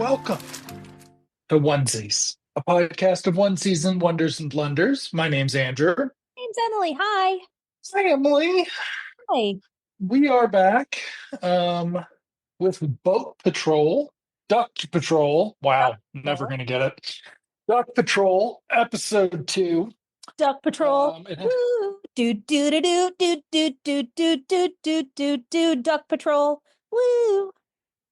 Welcome to Onesies, a podcast of onesies and wonders and blunders. My name's Andrew. Name's Emily. Hi. Hi, Emily. Hi. We are back with Boat Patrol, Duck Patrol. Wow, never going to get it. Duck Patrol, episode 2. Duck Patrol. It Woo. Do do do do do do do do do do do do Duck Patrol. Woo.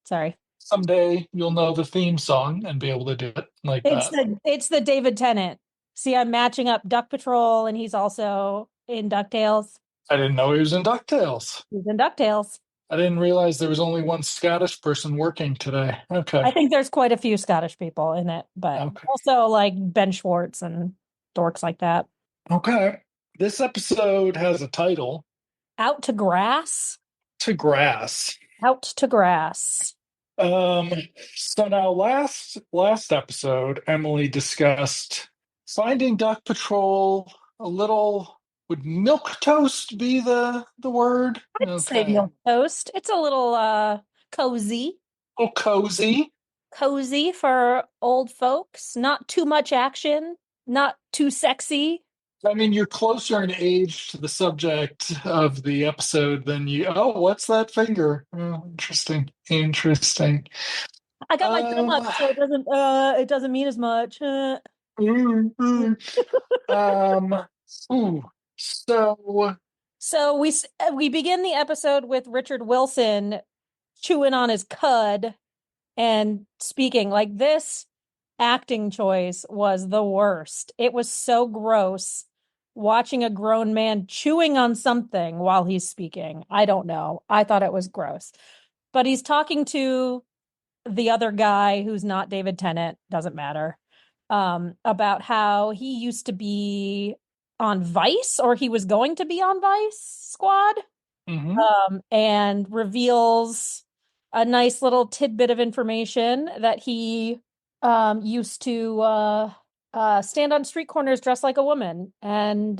Sorry. Someday you'll know the theme song and be able to do it like It's that. it's the David Tennant. See, I'm matching up Duck Patrol, and he's also in DuckTales. I didn't know he was in DuckTales. He's in DuckTales. I didn't realize there was only one Scottish person working today. Okay. I think there's quite a few Scottish people in it, but Okay. also like Ben Schwartz and dorks like that. Okay. This episode has a title, Out to grass. To Grass. Out to grass. So now last episode, Emily discussed finding Duck Patrol a little. Would milk toast be the word? I'd say milk toast. It's a little cozy. A little cozy. Cozy for old folks. Not too much action. Not too sexy. I mean, you're closer in age to the subject of the episode than you. Oh, what's that finger? Oh, interesting. Interesting. I got my thumb up, so it doesn't mean as much. Ooh. So we begin the episode with Richard Wilson chewing on his cud and speaking. Like, this acting choice was the worst. It was so gross watching a grown man chewing on something while he's speaking. I don't know. I thought it was gross. But he's talking to the other guy who's not David Tennant, doesn't matter, about how he used to be on Vice, or he was going to be on Vice Squad, and reveals a nice little tidbit of information that he used to stand on street corners dressed like a woman, and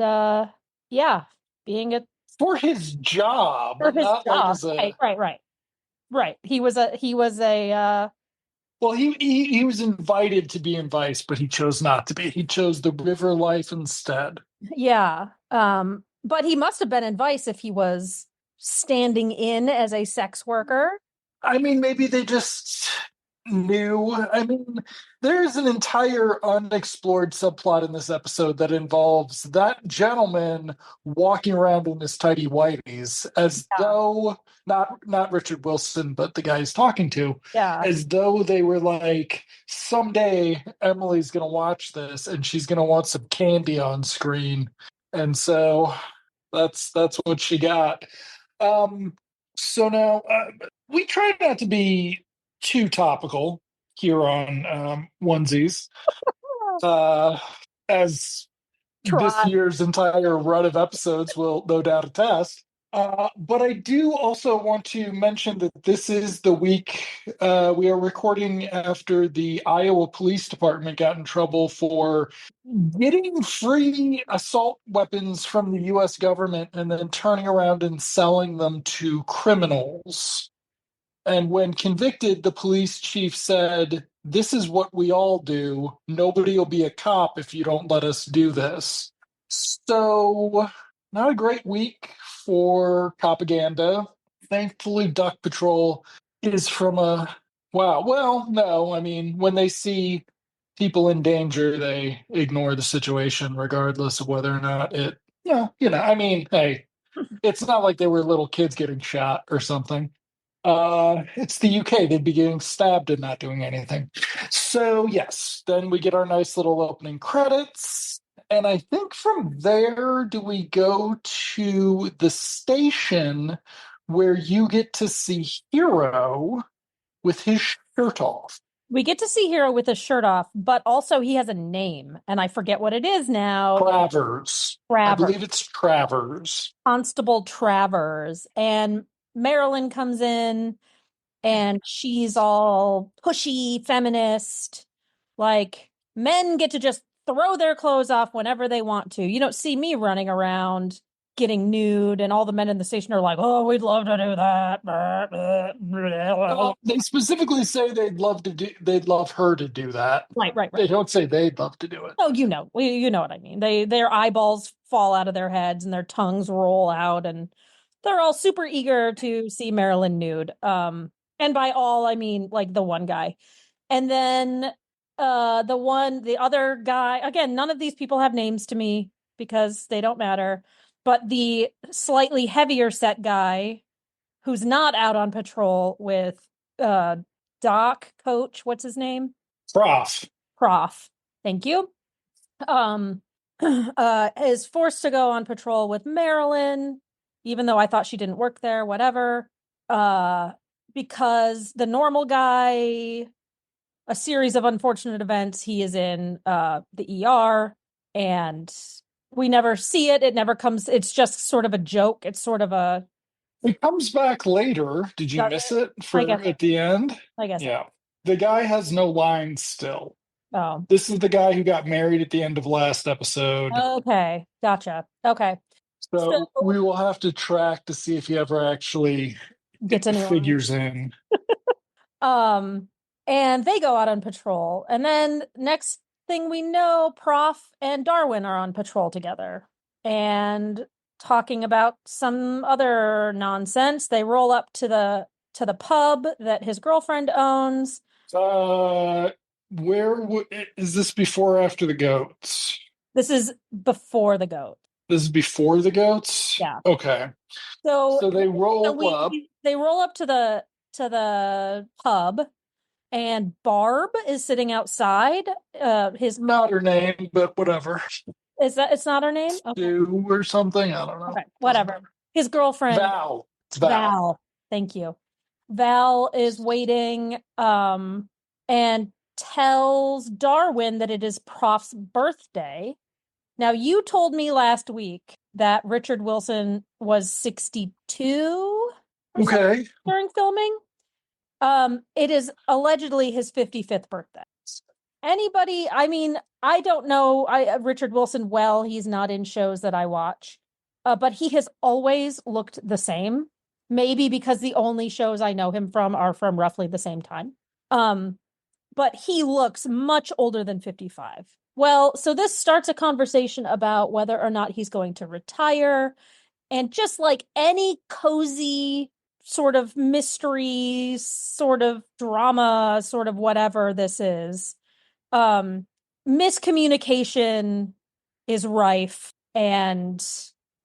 being a For his job, for his not like job. as a Right. He was a well, he was invited to be in Vice, but he chose not to be. He chose the river life instead. yeah. But he must have been in Vice if he was standing in as a sex worker. I mean, maybe they just knew. I mean, there's an entire unexplored subplot in this episode that involves that gentleman walking around in his tidy whities as though not Richard Wilson, but the guy he's talking to, as though they were like, someday Emily's going to watch this and she's going to want some candy on screen. And so that's what she got. So now we try not to be too topical here on Onesies, as this year's entire run of episodes will no doubt attest. But I do also want to mention that this is the week we are recording after the Iowa Police Department got in trouble for getting free assault weapons from the U.S. government and then turning around and selling them to criminals. And when convicted, the police chief said, "This is what we all do. Nobody will be a cop if you don't let us do this." So, not a great week for propaganda. Thankfully, Duck Patrol is from a wow. Well, no, I mean, when they see people in danger, they ignore the situation, regardless of whether or not it. I mean, hey, it's not like they were little kids getting shot or something. It's the UK. They'd be getting stabbed and not doing anything. So, yes, then we get our nice little opening credits. And I think from there, do we go to the station where you get to see Hero with his shirt off? We get to see Hero with his shirt off, but also he has a name, and I forget what it is now. Travers. I believe it's Travers. Constable Travers. And Marilyn comes in, and she's all pushy, feminist. Like, men get to just throw their clothes off whenever they want to. You don't see me running around getting nude, and all the men in the station are like, "Oh, we'd love to do that." They specifically say they'd love her to do that. Right, right, They right. don't say they'd love to do it. Oh, you know what I mean. Their eyeballs fall out of their heads and their tongues roll out, and they're all super eager to see Marilyn nude. And by all I mean like the one guy. And then the other guy, again, none of these people have names to me because they don't matter. But the slightly heavier set guy who's not out on patrol with uh Doc, Coach, what's his name? Prof. Prof. Thank you. Um is forced to go on patrol with Marilyn, even though I thought she didn't work there, whatever. Uh because the normal guy, a series of unfortunate events, he is in the ER, and we never see it. It never comes, it's just sort of a joke. It's sort of a It comes back later. Did you does miss it? it I for guess at the end? I guess Yeah. The guy has no lines still. oh. This is the guy who got married at the end of last episode. Okay, gotcha. Okay. So So we will have to track to see if he ever actually gets any line. figures in. Um, and they go out on patrol. And then next thing we know, Prof and Darwin are on patrol together and talking about some other nonsense. They roll up to the pub that his girlfriend owns. Uh, is this before or after the goats? This is before the goat. This is before the goats? Yeah. Okay. So, So they so roll up. they roll up to the pub, and Barb is sitting outside. His Not her name, but whatever. is that it's not her name? Okay. Sue or something. I don't know. Okay, Doesn't whatever. matter. His girlfriend, Val. It's Val. Val. Thank you. Val is waiting, and tells Darwin that it is Prof's birthday. Now, you told me last week that Richard Wilson was 62 or something Okay. during filming. It is allegedly his 55th birthday. Anybody, I mean, I don't know Richard Wilson well. He's not in shows that I watch. But he has always looked the same. Maybe because the only shows I know him from are from roughly the same time. But he looks much older than 55. Well, so this starts a conversation about whether or not he's going to retire. And just like any cozy sort of mystery, sort of drama, sort of whatever this is, miscommunication is rife, and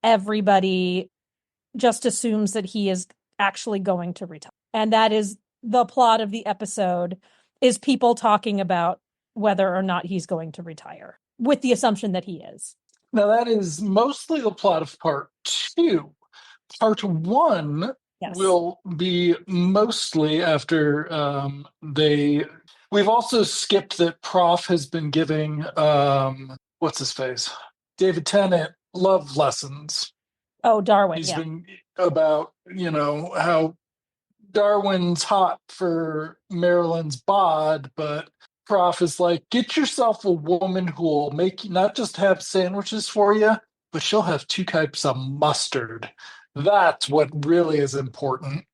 everybody just assumes that he is actually going to retire. And that is the plot of the episode, is people talking about whether or not he's going to retire, with the assumption that he is. Now that is mostly the plot of part two. Part one Yes. will be mostly after they. We've also skipped that Prof has been giving what's his face, David Tennant, love lessons. Oh, Darwin, He's yeah. been about how Darwin's hot for Marilyn's bod, but Prof is like, get yourself a woman who will make you not just have sandwiches for you, but she'll have two types of mustard. That's what really is important.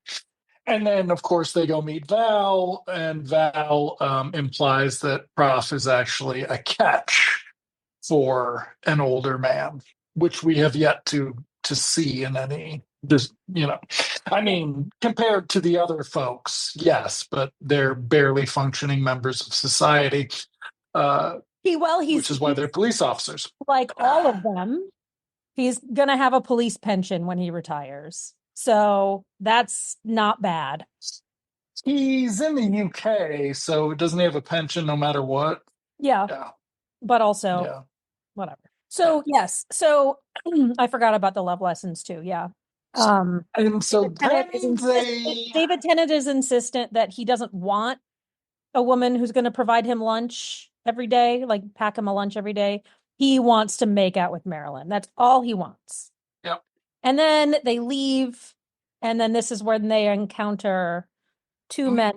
And then, of course, they go meet Val, and Val implies that Prof is actually a catch for an older man, which we have yet to see in any. Just I mean, compared to the other folks, yes, but they're barely functioning members of society, which is why they're police officers. Like all of them, he's gonna have a police pension when he retires. So that's not bad. He's in the UK, so doesn't he have a pension no matter what? Yeah. Yeah. But also, Yeah. whatever. So yes. So I forgot about the love lessons too. Yeah. And so David Tennant is insistent that he doesn't want a woman who's going to provide him lunch every day, like pack him a lunch every day. He wants to make out with Marilyn. That's all he wants. Yep. And then they leave, and then this is when they encounter two men.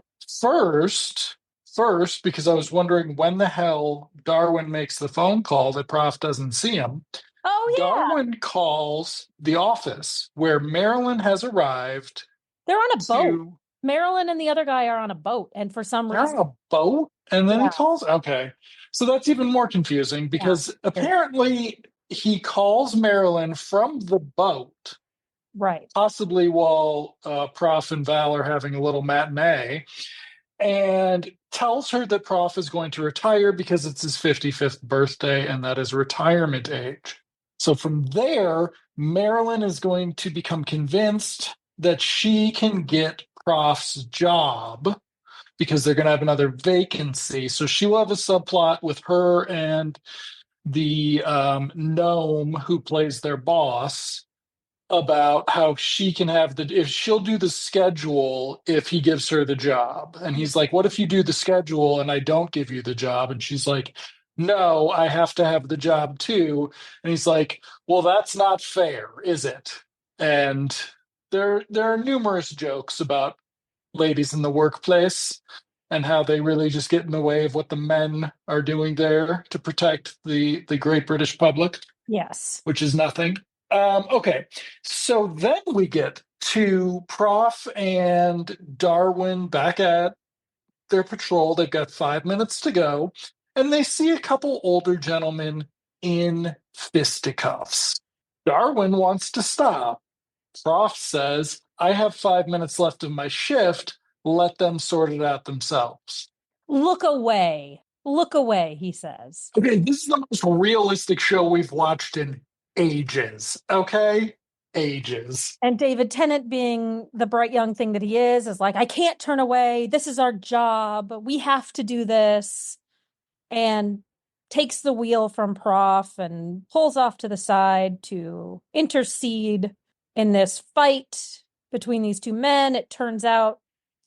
First, because I was wondering when the hell Darwin makes the phone call that Prof doesn't see him. Oh yeah. Darwin calls the office where Marilyn has arrived They're on a boat. to. Marilyn and the other guy are on a boat, and for some They're on reason, a boat, and then he yeah, calls. Okay, so that's even more confusing yeah, because apparently he calls Marilyn from the boat, right. possibly while Prof and Val are having a little matinee, and tells her that Prof is going to retire because it's his 55th birthday and that is retirement age. So from there, Marilyn is going to become convinced that she can get Prof's job because they're going to have another vacancy. So she will have a subplot with her and the gnome who plays their boss about how she can have the if she'll do the schedule if he gives her the job. And he's like, "What if you do the schedule and I don't give you the job?" And she's like, "No, I have to have the job too." And he's like, "Well, that's not fair, is it?" And there are numerous jokes about ladies in the workplace and how they really just get in the way of what the men are doing there to protect the great British public, Yes. which is nothing. Okay, so then we get to Prof and Darwin back at their patrol. They've got 5 minutes to go, and they see a couple older gentlemen in fisticuffs. Darwin wants to stop. Prof says, I have 5 minutes left of my shift. Let them sort it out themselves. Look away. Look away, he says. Okay, this is the most realistic show we've watched in ages. Okay? Ages. And David Tennant, being the bright young thing that he is like, I can't turn away. This is our job. We have to do this. And takes the wheel from Prof and pulls off to the side to intercede in this fight between these two men. It turns out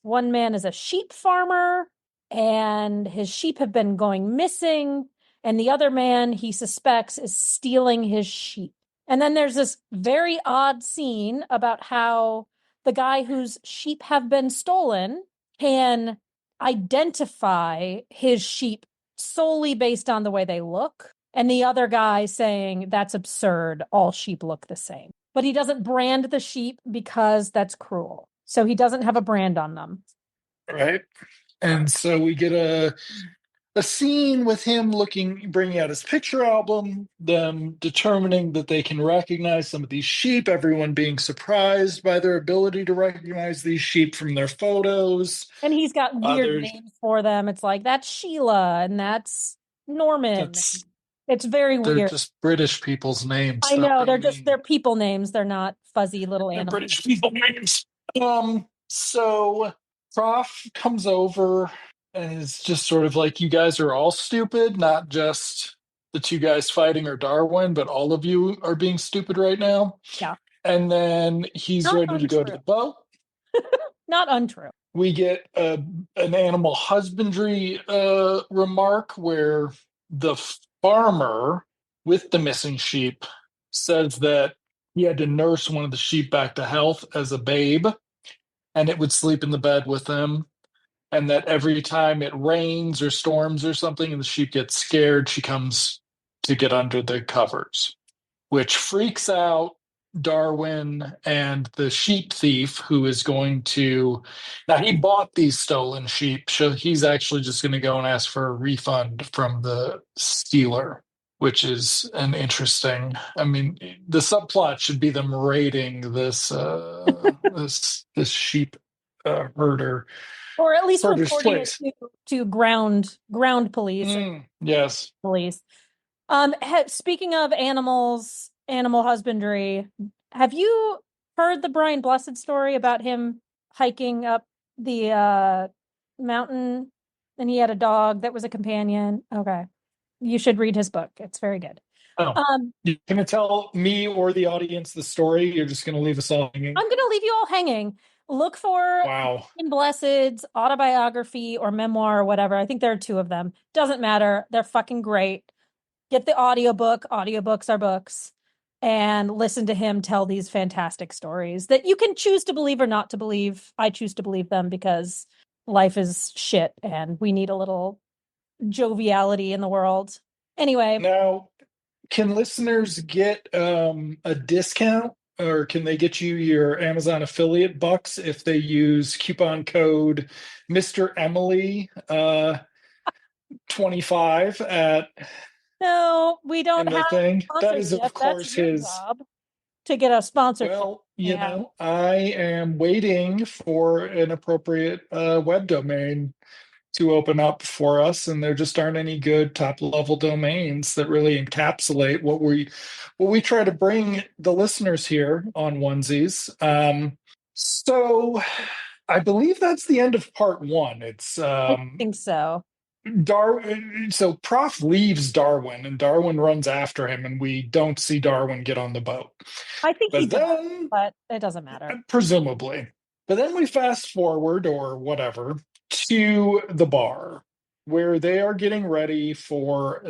one man is a sheep farmer and his sheep have been going missing, and the other man he suspects is stealing his sheep. And then there's this very odd scene about how the guy whose sheep have been stolen can identify his sheep solely based on the way they look. And the other guy saying, that's absurd. All sheep look the same. But he doesn't brand the sheep because that's cruel. So he doesn't have a brand on them. Right? And so we get a scene with him bringing out his picture album, them determining that they can recognize some of these sheep, everyone being surprised by their ability to recognize these sheep from their photos. And he's got weird Others, names for them. It's like, that's Sheila and that's Norman. that's It's very they're weird. just British people's names. I Stop know, being they're mean. people names. They're not fuzzy little They're animals. British people names. So Prof comes over and is just sort of like, you guys are all stupid, not just the two guys fighting or Darwin, but all of you are being stupid right now. Yeah. And then he's Not ready to go to untrue. the boat. Not untrue. We get an animal husbandry remark where the farmer with the missing sheep says that he had to nurse one of the sheep back to health as a babe, and it would sleep in the bed with him. And that every time it rains or storms or something and the sheep gets scared, she comes to get under the covers, which freaks out Darwin and the sheep thief who is going to. Now, he bought these stolen sheep, so he's actually just going to go and ask for a refund from the stealer, which is an interesting. I mean, the subplot should be them raiding this sheep herder Or at least herder's reporting it place. to ground police or Yes. police. Speaking of animals, animal husbandry, have you heard the Brian Blessed story about him hiking up the mountain and he had a dog that was a companion? Okay. You should read his book. It's very good. Oh, Um, you gonna tell me or the audience the story? You're just gonna leave us all hanging? I'm going to leave you all hanging. Look for Wow. Brian Blessed's autobiography or memoir or whatever. I think there are two of them. Doesn't matter. They're fucking great. Get the audiobook. Audiobooks are books. And listen to him tell these fantastic stories that you can choose to believe or not to believe. I choose to believe them because life is shit and we need a little joviality in the world. Anyway, Now, can listeners get a discount, or can they get you your Amazon affiliate bucks if they use coupon code Mr. Emily 25 at No, we don't in the have thing? That is, of sponsorship. That's course, your his. job to get a sponsorship. Well, Yeah. I am waiting for an appropriate web domain to open up for us, and there just aren't any good top level domains that really encapsulate what we try to bring the listeners here on Onesies. So I believe that's the end of part one. It's I think so. Darwin. So Prof leaves Darwin, and Darwin runs after him, and we don't see Darwin get on the boat. I think he But does, then, but it doesn't matter. presumably, but then we fast forward or whatever to the bar where they are getting ready for.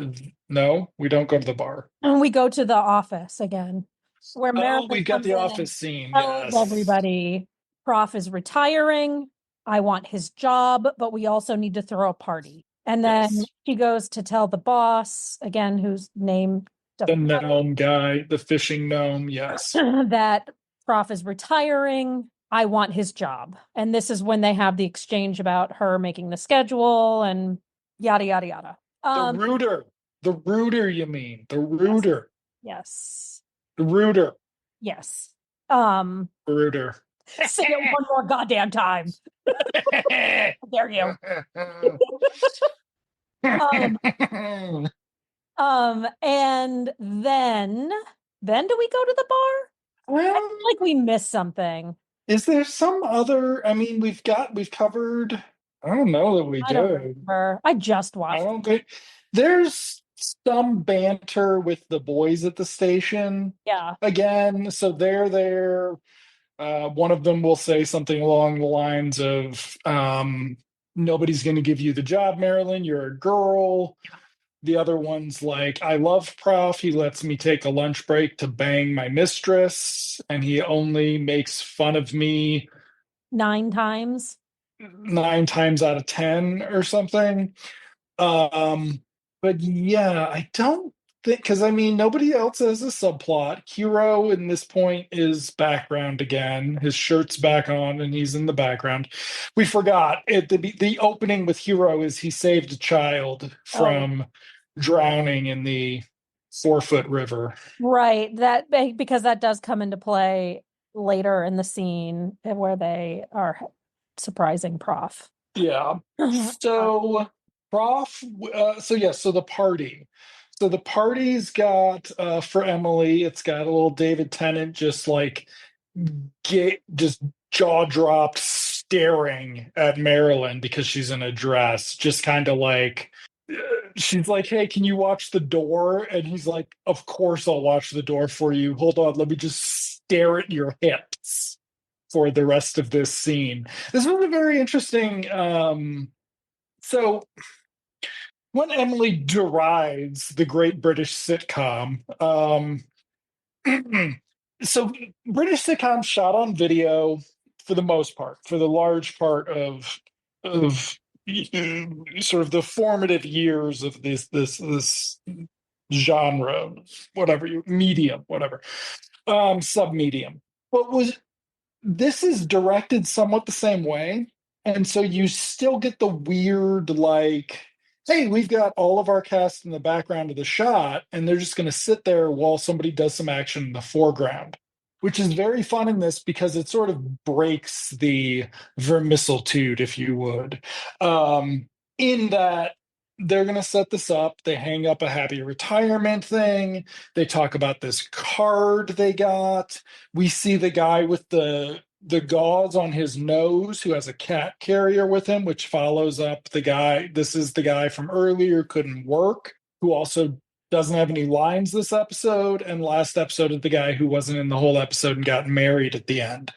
No, we don't go to the bar. And we go to the office again, where Oh, Marilyn we've got comes the in and office scene. tells Yes. everybody Prof is retiring. I want his job, but we also need to throw a party. And then Yes. she goes to tell the boss, again, whose name The doesn't gnome guy, the fishing gnome. Yes. matter, that Prof is retiring. I want his job. And this is when they have the exchange about her making the schedule and yada, yada, yada. The rooter. The rooter, you mean. The Yes, rooter. yes, The rooter. yes. Um, Rooter. say it one more goddamn time. How dare you? Um, and then do we go to the bar? I Well, feel like we missed something. is there some other? I mean, we've covered. I don't know that we I don't did. remember. I just I watched. don't think there's some banter with the boys at the station Yeah. again. So they're there. One of them will say something along the lines of, "Nobody's going to give you the job, Marilyn. You're a girl." The other one's like, "I love Prof. He lets me take a lunch break to bang my mistress, and he only makes fun of me 9 times. 9 times out of 10 or something." But yeah, I don't think, because I mean, nobody else has a subplot. Hero in this point is background again. His shirt's back on and he's in the background. We forgot it. The opening with Hero is he saved a child Oh, from drowning in the 4 foot river. right. That because that does come into play later in the scene where they are surprising Prof. Yeah. So Prof, so yeah, so the party. So the party's got for Emily, it's got a little David Tennant just like just jaw dropped staring at Marilyn because she's in a dress, just kind of like uh, she's like, "Hey, can you watch the door?" And he's like, "Of course I'll watch the door for you. Hold on, let me just stare at your hips for the rest of this scene." This was a very interesting. So when Emily derides the great British sitcom, so British sitcoms shot on video for the most part, for the large part of sort of the formative years of this genre, whatever you medium, whatever sub medium. What was This is directed somewhat the same way. And so you still get the weird, like, hey, we've got all of our cast in the background of the shot, and they're just going to sit there while somebody does some action in the foreground, which is very fun in this because it sort of breaks the vermicitude, if you would, in that they're going to set this up. They hang up a happy retirement thing. They talk about this card they got. We see the guy with the gauze on his nose who has a cat carrier with him, which follows up the guy. This is the guy from earlier, couldn't work, who also doesn't have any lines this episode. And last episode of the guy who wasn't in the whole episode and got married at the end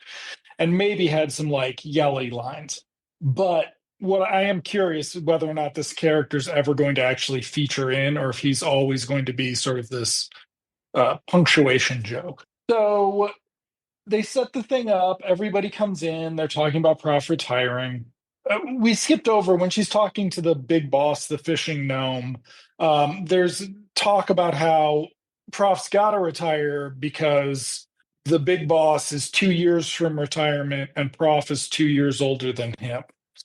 and maybe had some like yelly lines. But what I am curious whether or not this character is ever going to actually feature in, or if he's always going to be sort of this punctuation joke. So they set the thing up. Everybody comes in. They're talking about Prof retiring. We skipped over when she's talking to the big boss, the fishing gnome. There's talk about how Prof's got to retire because the big boss is 2 years from retirement and Prof is 2 years older than him.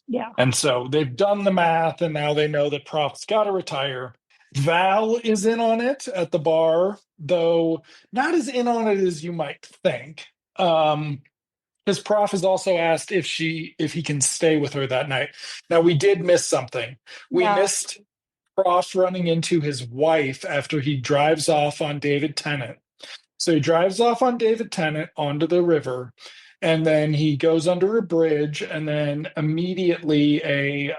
Yeah. And so they've done the math and now they know that Prof's got to retire. Val is in on it at the bar, though not as in on it as you might think. Because Prof has also asked if he can stay with her that night. Now we did miss something. We Yeah. missed Prof running into his wife after he drives off on David Tennant. So he drives off on David Tennant onto the river, and then he goes under a bridge, and then immediately a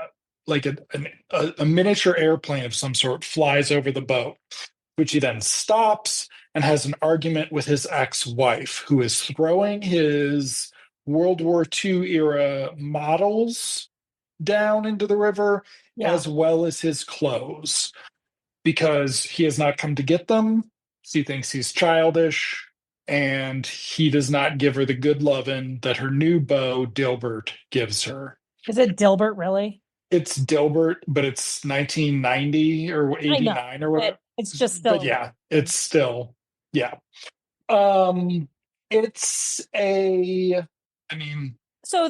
miniature airplane of some sort flies over the boat, which he then stops and has an argument with his ex-wife, who is throwing his World War II era models down into the river, Yeah. as well as his clothes, because he has not come to get them. She thinks he's childish, and he does not give her the good loving that her new beau, Dilbert, gives her. Is it Dilbert, really? It's Dilbert, but it's 1990 or I know. 89 or whatever. It's just But still. yeah, it's still, yeah. Um, it's a, I mean, So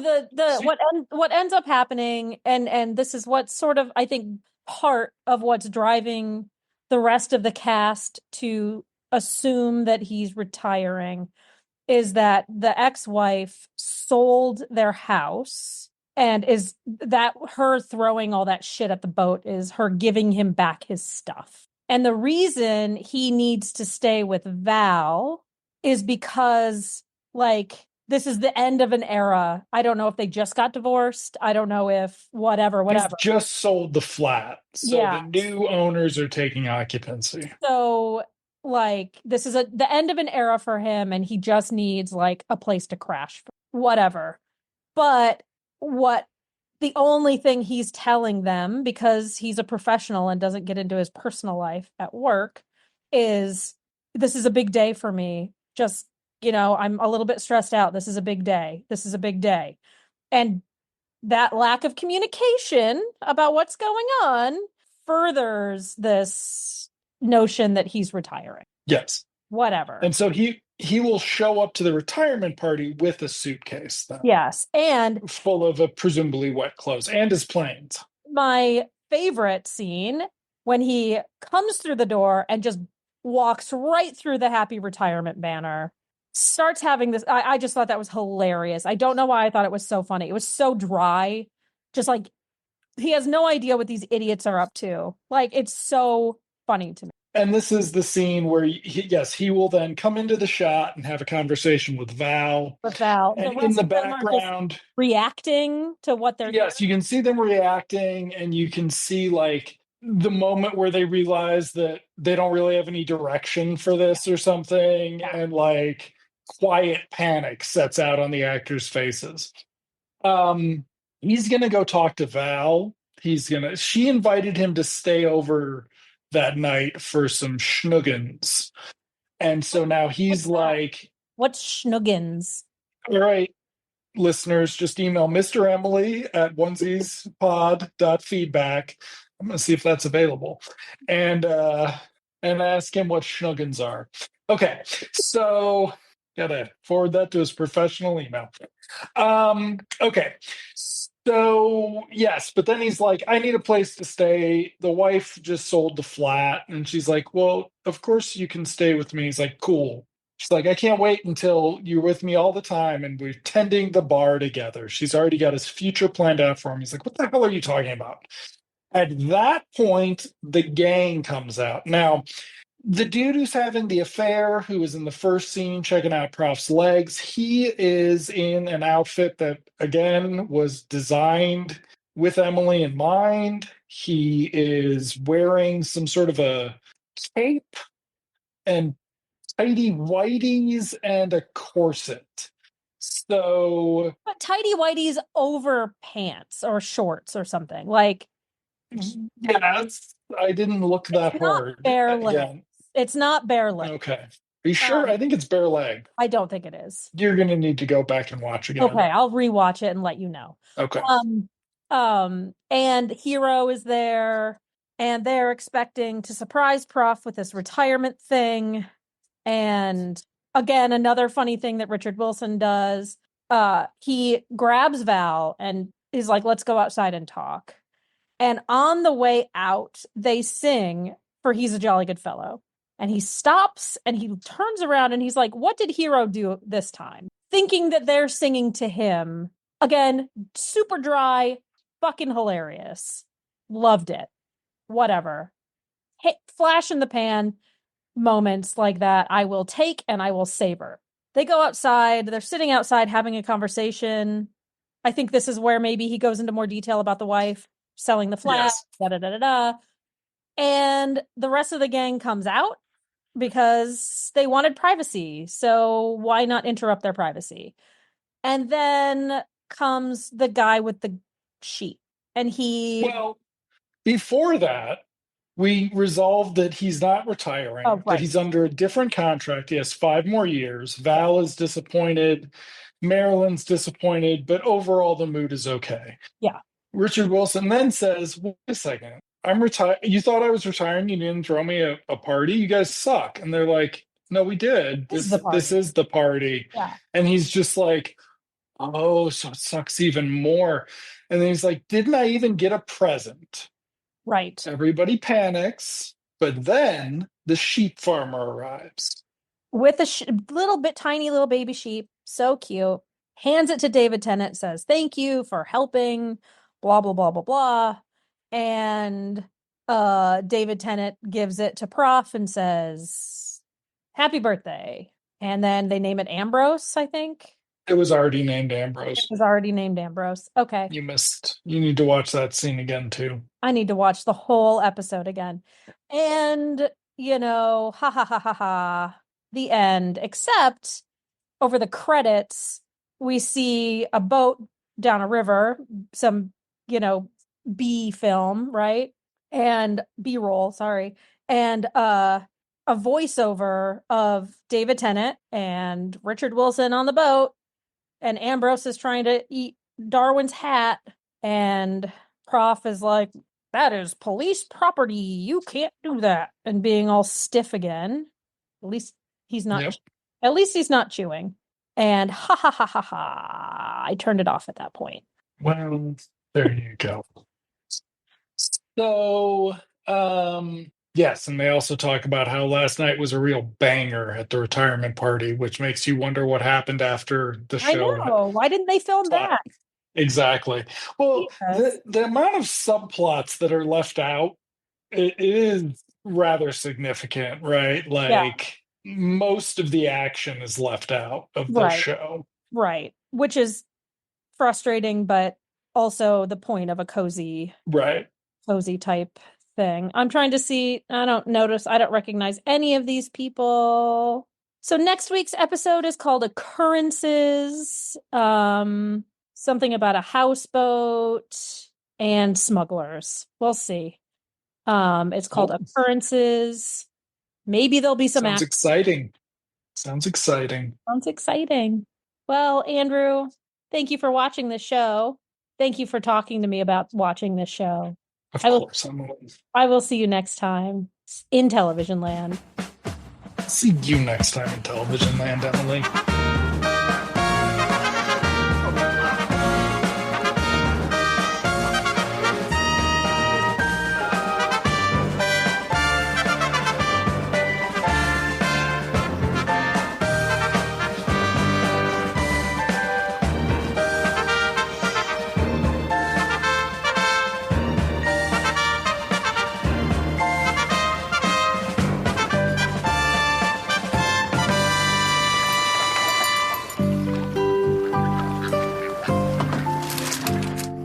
what ends up happening, and this is what sort of, I think, part of what's driving the rest of the cast to assume that he's retiring, is that the ex-wife sold their house, and is that her throwing all that shit at the boat is her giving him back his stuff. And the reason he needs to stay with Val is because, like, this is the end of an era. I don't know if they just got divorced. I don't know if they've whatever. just sold the flat, so Yeah. the new owners are taking occupancy. So, like, this is the end of an era for him, and he just needs like a place to crash, whatever. But what the only thing he's telling them, because he's a professional and doesn't get into his personal life at work, is this is a big day for me. Just, I'm a little bit stressed out. This is a big day. This is a big day. And that lack of communication about what's going on furthers this notion that he's retiring. Yes. Whatever. And so he will show up to the retirement party with a suitcase then, Yes. And full of presumably wet clothes and his planes. my favorite scene, when he comes through the door and just walks right through the happy retirement banner, starts having this. I just thought that was hilarious. I don't know why I thought it was so funny. It was so dry. Just like he has no idea what these idiots are up to. Like, it's so funny to me. And this is the scene where yes, he will then come into the shot and have a conversation with Val. With Val, the And in rest the of them are just background, reacting to what they're hearing. yes, you can see them reacting, and you can see like the moment where they realize that they don't really have any direction for this or something, Yeah. and like quiet panic sets out on the actors' faces. He's gonna go talk to Val. She invited him to stay over that night for some schnuggins. And so now he's What's that? like, What's schnuggins? all right, listeners, just email Mr. Emily at onesiespod.feedback. I'm gonna see if that's available. And ask him what schnuggins are. Okay, so gotta forward that to his professional email. Okay. So, yes, but then he's like, I need a place to stay. The wife just sold the flat. And she's like, well, of course you can stay with me. He's like, cool. She's like, I can't wait until you're with me all the time and we're tending the bar together. She's already got his future planned out for him. He's like, what the hell are you talking about? At that point, the gang comes out. Now, the dude who's having the affair, who was in the first scene checking out Prof's legs, he is in an outfit that, again, was designed with Emily in mind. He is wearing some sort of a cape and tidy whities and a corset. So, But tidy whities over pants or shorts or something. Like, yeah, I didn't look that it's not hard bare legs. again. It's not bare legs. Okay. Are you sure? I think it's bare leg. I don't think it is. You're going to need to go back and watch again. Okay, I'll rewatch it and let you know. Okay. And Hero is there, and they're expecting to surprise Prof with this retirement thing. And again, another funny thing that Richard Wilson does, he grabs Val and is like, let's go outside and talk. And on the way out, they sing for He's a Jolly Good Fellow. And he stops and he turns around and he's like, what did Hero do this time? Thinking that they're singing to him. Again, super dry, fucking hilarious. Loved it. Whatever. Hey, flash in the pan moments like that I will take and I will savor. They go outside, they're sitting outside having a conversation. I think this is where maybe he goes into more detail about the wife selling the flat, Yes. da da da da da. And the rest of the gang comes out because they wanted privacy. So why not interrupt their privacy? And then comes the guy with the sheep. And he, Well, before that, we resolved that he's not oh, retiring, that right. he's under a different contract. He has 5 more years. Yeah. Val is disappointed. Marilyn's disappointed, but overall the mood is okay. Yeah. Richard Wilson then says, wait a second, I'm retired. You thought I was retiring. You didn't throw me a party. You guys suck. And they're like, no, we did. This is This the this party. is the party. Yeah. And he's just like, oh, so it sucks even more. And then he's like, didn't I even get a present? Right. Everybody panics, but then the sheep farmer arrives. With a little bit tiny little baby sheep, so cute. Hands it to David Tennant, says, thank you for helping, blah, blah, blah, blah, blah. And David Tennant gives it to Prof and says, happy birthday. And then they name it Ambrose, I think. It was already named It Ambrose. was already named Ambrose. Okay. You missed. You need to watch that scene again too. I need to watch the whole episode again. And, ha ha ha ha ha, the end. Except over the credits, we see a boat down a river, some, B film, right? And B-roll, sorry. And a voiceover of David Tennant and Richard Wilson on the boat, and Ambrose is trying to eat Darwin's hat, and Prof is like, that is police property. You can't do that. And being all stiff again. At least he's not Yep. at least he's not chewing. And ha ha ha ha ha. I turned it off at that point. Well, there you go. So, yes, and they also talk about how last night was a real banger at the retirement party, which makes you wonder what happened after the I show. know. Why didn't they film that? Exactly. Well, Jesus. the amount of subplots that are left out, it is rather significant, right? Yeah, Like most of the action is left out of the right, show. right. Which is frustrating, but also the point of a Right. cozy type thing. I'm trying to see, I don't recognize any of these people. So next week's episode is called Occurrences. Something about a houseboat and smugglers. We'll see. It's called Cool. Occurrences. Maybe there'll be some Sounds action. exciting. Sounds exciting. Sounds exciting. Well, Andrew, thank you for watching this show. Thank you for talking to me about watching this show. Of I will course, Emily. I will see you next time in television land. See you next time in television land, Emily.